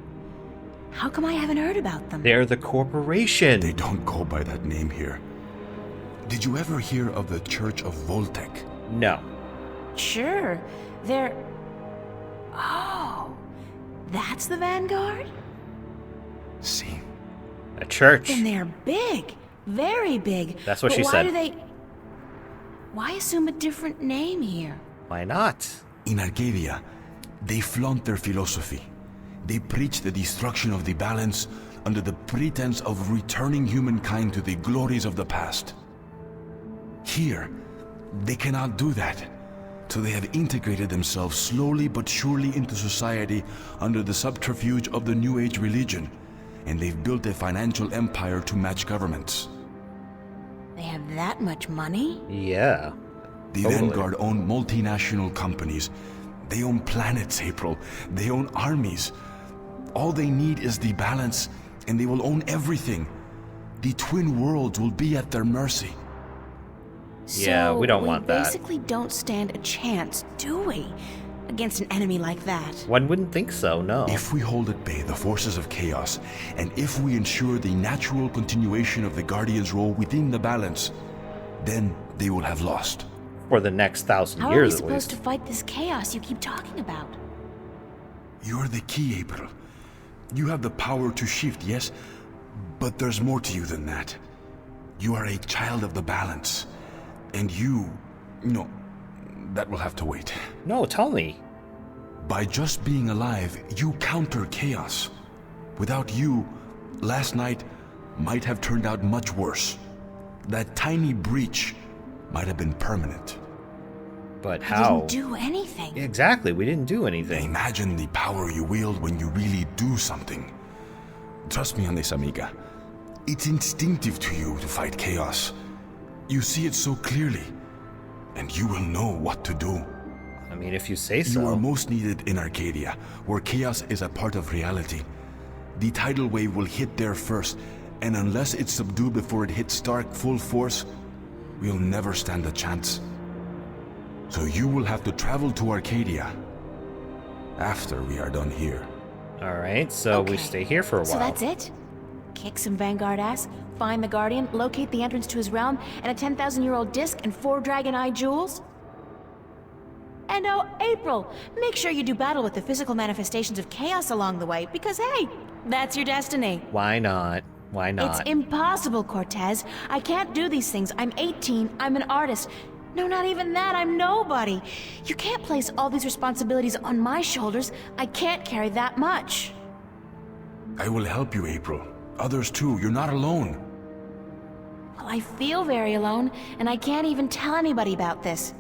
C: How come I haven't heard about them?
A: They're the corporation.
I: They don't go by that name here. Did you ever hear of the Church of Voltec?
A: No.
C: Sure. They're... Oh, that's the Vanguard?
I: See.
A: A church.
C: Then they're big. Very big.
A: That's what
C: but
A: she
C: why
A: said.
C: Why assume a different name here?
A: Why not?
I: In Arcadia, they flaunt their philosophy. They preach the destruction of the balance under the pretense of returning humankind to the glories of the past. Here, they cannot do that. So they have integrated themselves slowly but surely into society under the subterfuge of the New Age religion. And they've built a financial empire to match governments.
C: They have that much money?
A: Yeah.
I: The
A: Totally.
I: Vanguard own multinational companies. They own planets, April. They own armies. All they need is the balance, and they will own everything. The twin worlds will be at their mercy.
A: Yeah, we don't want that.
C: We basically don't stand a chance, do we? Against an enemy like that.
A: One wouldn't think so, no.
I: If we hold at bay the forces of chaos, and if we ensure the natural continuation of the Guardian's role within the balance, then they will have lost.
A: For the next 1,000
C: How are we
A: years, at
C: supposed
A: least.
C: to fight this chaos you keep talking about?
I: You're the key, April. You have the power to shift, yes? But there's more to you than that. You are a child of the balance. And you... No, that will have to wait.
A: No, tell me.
I: By just being alive, you counter chaos. Without you, last night might have turned out much worse. That tiny breach might have been permanent.
A: But
C: I
A: how?
C: didn't do anything.
A: Exactly, we didn't do anything.
I: Imagine the power you wield when you really do something. Trust me on this, amiga. It's instinctive to you to fight chaos. You see it so clearly, and you will know what to do.
A: I mean, if you say so.
I: You are most needed in Arcadia, where chaos is a part of reality. The tidal wave will hit there first, and unless it's subdued before it hits Stark full force, we'll never stand a chance. So you will have to travel to Arcadia after we are done here.
A: Alright, so we stay here for a while.
C: So that's it? Kick some Vanguard ass, find the Guardian, locate the entrance to his realm, and a 10,000-year-old disc and 4 Dragon Eye jewels? And oh, April, make sure you do battle with the physical manifestations of chaos along the way, because hey, that's your destiny.
A: Why not? Why not?
C: It's impossible, Cortez. I can't do these things. I'm 18, I'm an artist. No, not even that, I'm nobody. You can't place all these responsibilities on my shoulders. I can't carry that much.
I: I will help you, April. Others too, you're not alone.
C: Well, I feel very alone, and I can't even tell anybody about this.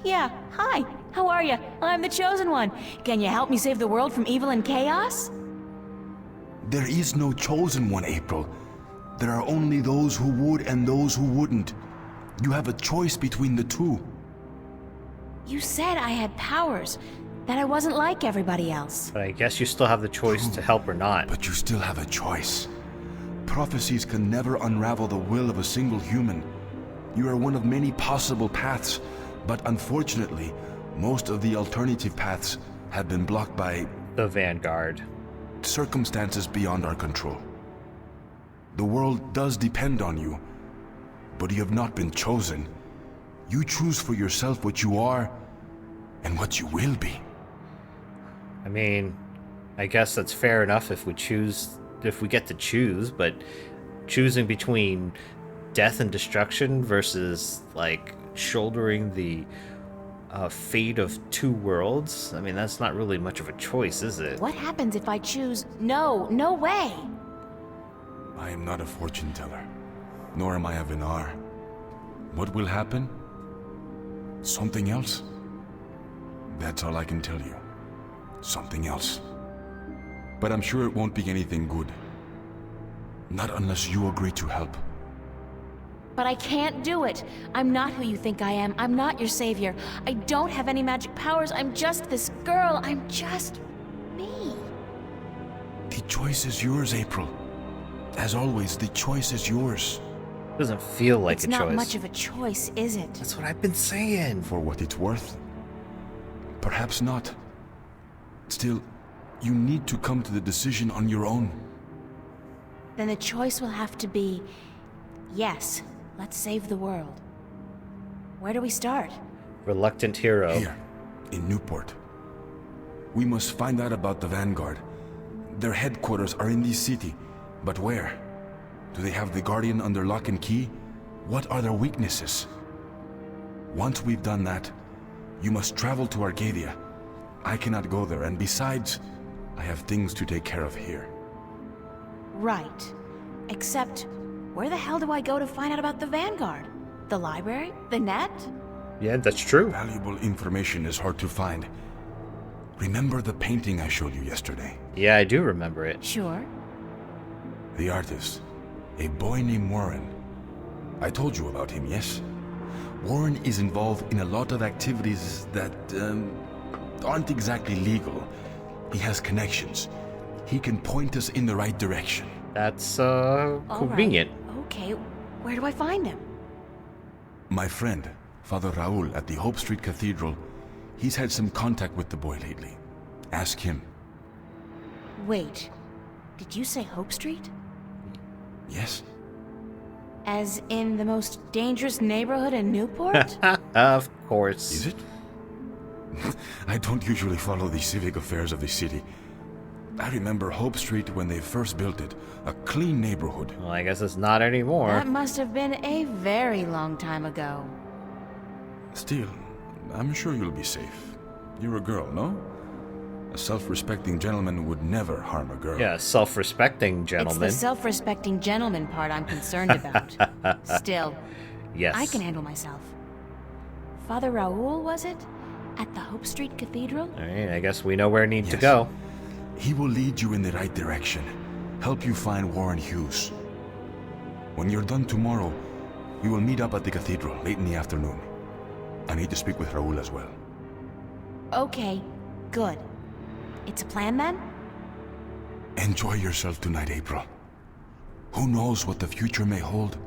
C: Yeah, hi, how are you? I'm the Chosen One. Can you help me save the world from evil and chaos?
I: There is no chosen one, April. There are only those who would and those who wouldn't. You have a choice between the two.
C: You said I had powers, that I wasn't like everybody else.
A: But I guess you still have the choice to help or not.
I: But you still have a choice. Prophecies can never unravel the will of a single human. You are one of many possible paths, but unfortunately, most of the alternative paths have been blocked by
A: the Vanguard.
I: Circumstances beyond our control. The world does depend on you, but you have not been chosen. You choose for yourself what you are and what you will be.
A: I mean, I guess that's fair enough if we get to choose, but choosing between death and destruction versus, like, shouldering the fate of two worlds, I mean, that's not really much of a choice, is it?
C: What happens if I choose no, no way?
I: I am not a fortune teller, nor am I a Vinar. What will happen? Something else? That's all I can tell you. Something else. But I'm sure it won't be anything good. Not unless you agree to help.
C: But I can't do it. I'm not who you think I am. I'm not your savior. I don't have any magic powers. I'm just this girl. I'm just me.
I: The choice is yours, April. As always, the choice is yours.
A: Doesn't feel like
C: it's
A: a choice.
C: It's not much of a choice, is it?
A: That's what I've been saying.
I: For what it's worth? Perhaps not. Still, you need to come to the decision on your own.
C: Then the choice will have to be, yes, let's save the world. Where do we start?
A: Reluctant hero.
I: Here, in Newport. We must find out about the Vanguard. Their headquarters are in this city, but where? Do they have the Guardian under lock and key? What are their weaknesses? Once we've done that, you must travel to Arcadia. I cannot go there, and besides, I have things to take care of here.
C: Right. Except, where the hell do I go to find out about the Vanguard? The library? The net?
A: Yeah, that's true.
I: Valuable information is hard to find. Remember the painting I showed you yesterday?
A: Yeah, I do remember it.
C: Sure.
I: The artist, a boy named Warren. I told you about him, yes? Warren is involved in a lot of activities that aren't exactly legal. He has connections. He can point us in the right direction.
A: That's convenient.
C: Right. Okay, where do I find him?
I: My friend, Father Raul at the Hope Street Cathedral, he's had some contact with the boy lately. Ask him.
C: Wait, did you say Hope Street?
I: Yes.
C: As in the most dangerous neighborhood in Newport?
A: Of course.
I: Is it? I don't usually follow the civic affairs of the city. I remember Hope Street when they first built it. A clean neighborhood.
A: Well, I guess it's not anymore.
C: That must have been a very long time ago.
I: Still, I'm sure you'll be safe. You're a girl, no? A self-respecting gentleman would never harm a girl.
A: Yeah, self-respecting gentleman.
C: It's the self-respecting gentleman part I'm concerned about. Still,
A: Yes.
C: I can handle myself. Father Raoul, was it? At the Hope Street Cathedral?
A: All right, I guess we know where we need to
I: Yes.
A: go.
I: He will lead you in the right direction. Help you find Warren Hughes. When you're done tomorrow, we will meet up at the cathedral late in the afternoon. I need to speak with Raoul as well.
C: Okay, good. It's a plan then?
I: Enjoy yourself tonight, April. Who knows what the future may hold?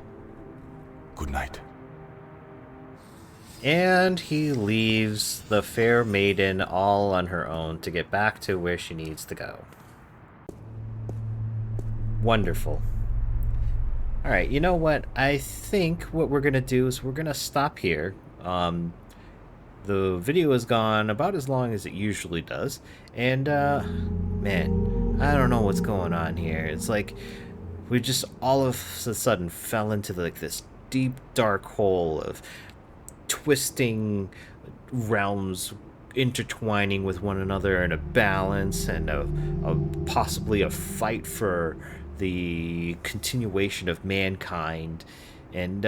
I: Good night.
A: And he leaves the fair maiden all on her own to get back to where she needs to go. Wonderful. Alright, you know what? I think what we're going to do is we're going to stop here. The video has gone about as long as it usually does. And, man, I don't know what's going on here. It's like we just all of a sudden fell into like this deep, dark hole of twisting realms intertwining with one another in a balance, and possibly a fight for the continuation of mankind. And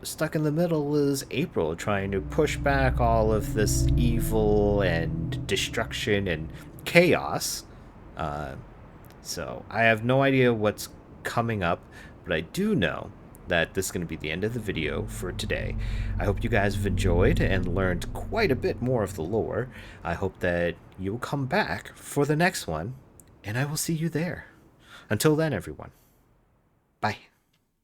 A: stuck in the middle is April, trying to push back all of this evil and destruction and chaos. So I have no idea what's coming up, but I do know that this is going to be the end of the video for today. I hope you guys have enjoyed and learned quite a bit more of the lore. I hope that you'll come back for the next one, and I will see you there. Until then, everyone. Bye.